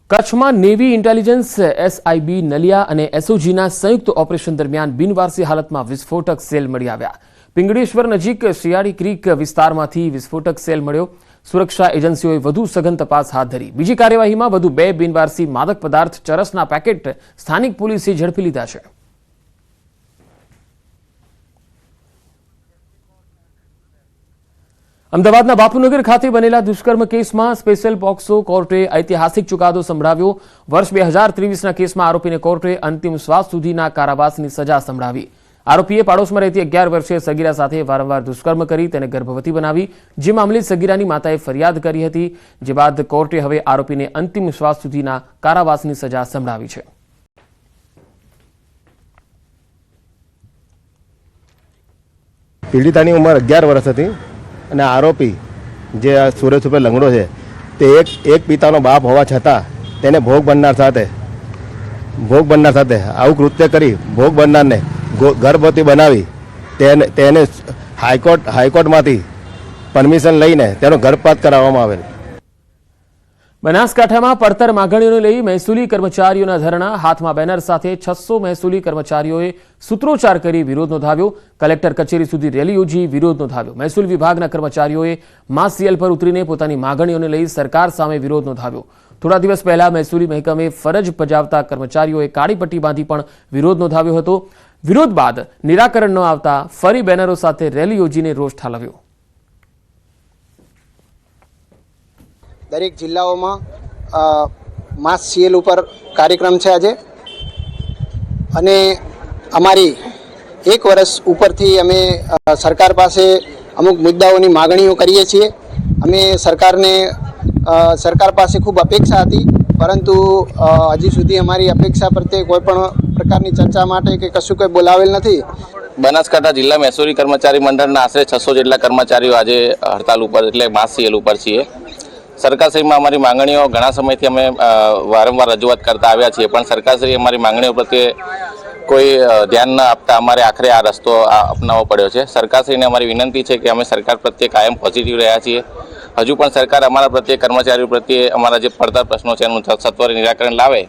કચ્છમાં navy intelligence SIB Naliya અને એસઓજીના સંયુક્ત ઓપરેશન દરમિયાન બિનવારસી હાલતમાં વિસ્ફોટક સેલ મળી આવ્યા। પિંગળેશ્વર નજીક શિયાળી ક્રીક વિસ્તારમાંથી વિસ્ફોટક સેલ મળ્યો। સુરક્ષા એજન્સીઓએ વધુ સઘન તપાસ હાથ ધરી। બીજી કાર્યવાહીમાં વધુ 2 બિનવારસી માદક પદાર્થ ચરસના પેકેટ સ્થાનિક પોલીસે ઝડપી લીધા છે। અમદાવાદના બાપુનગર ખાતે બનેલા દુષ્કર્મ કેસમાં સ્પેશિયલ પોક્સો કોર્ટે ઐતિહાસિક ચુકાદો સંભળાવ્યો। વર્ષ 2023ના કેસમાં આરોપીને કોર્ટે અંતિમ શ્વાસ સુધીના કારાવાસની સજા સંભળાવી। આરોપીએ પાડોશમાં રહેતી 11 વર્ષીય સગીરા સાથે વારંવાર દુષ્કર્મ કરી તેને ગર્ભવતી બનાવી, જે મામલે સગીરાની માતાએ ફરિયાદ કરી હતી, જે બાદ કોર્ટે હવે આરોપીને અંતિમ શ્વાસ સુધીના કારાવાસની સજા સંભળાવી છે। પીડિતાની ઉંમર 11 વર્ષ હતી અને આરોપી જે સુરેશ ઉપર લંગડો છે તે એક પિતાનો બાપ હોવા છતાં તેને ભોગ બનનાર સાથે આવું કૃત્ય કરી ભોગ બનનારને ગર્ભવતી બનાવી તેને હાઈકોર્ટમાંથી પરમિશન લઈને તેનો ગર્ભપાત કરાવવામાં આવેલ। બનાસકાંઠામાં પડતર માગણીઓને લઈ મહેસૂલી કર્મચારીઓના ધરણા। હાથમાં બેનર સાથે 600 મહેસૂલી કર્મચારીઓએ સૂત્રોચ્ચાર કરી વિરોધ નોંધાવ્યો। કલેક્ટર કચેરી સુધી રેલી યોજી વિરોધ નોંધાવ્યો। મહેસૂલ વિભાગના કર્મચારીઓએ માસ સીએલ પર ઉતરીને પોતાની માગણીઓને લઈ સરકાર સામે વિરોધ નોંધાવ્યો। થોડા દિવસ પહેલા મહેસૂલી મહેકમે ફરજ બજાવતા કર્મચારીઓએ કાળી પટ્ટી બાંધી પણ વિરોધ નોંધાવ્યો હતો। વિરોધ બાદ નિરાકરણ ન આવતા ફરી બેનરો સાથે રેલી યોજીને રોષ ઠાલવ્યો। દરેક જિલ્લાઓમાં માસ સીએલ ઉપર કાર્યક્રમ છે આજે, અને અમારી 1 વર્ષ ઉપરથી અમે સરકાર પાસે અમુક મુદ્દાઓની માગણીઓ કરીએ છીએ। અમે સરકાર પાસે ખૂબ અપેક્ષા હતી, પરંતુ હજી સુધી અમારી અપેક્ષા પ્રત્યે કોઈ પણ પ્રકારની ચર્ચા માટે કે કશું કંઈ બોલાવેલ નથી। બનાસકાંઠા જિલ્લા મહેસૂલી કર્મચારી મંડળના આશરે 600 જેટલા કર્મચારીઓ આજે હડતાલ ઉપર એટલે માસ સીએલ ઉપર છીએ। સરકારશ્રીમાં અમારી માંગણીઓ ઘણા સમયથી અમે વારંવાર રજૂઆત કરતા આવ્યા છીએ, પણ સરકારશ્રી અમારી માંગણીઓ પ્રત્યે કોઈ ધ્યાન ન આપતા અમારે આખરે આ રસ્તો અપનાવવો પડ્યો છે। સરકારશ્રીને અમારી વિનંતી છે કે અમે સરકાર પ્રત્યે કાયમ પોઝિટિવ રહ્યા છીએ। હજુ પણ સરકાર અમારા પ્રત્યે, કર્મચારીઓ પ્રત્યે અમારા જે પડતર પ્રશ્નો છે એનું સત્વરે નિરાકરણ લાવે।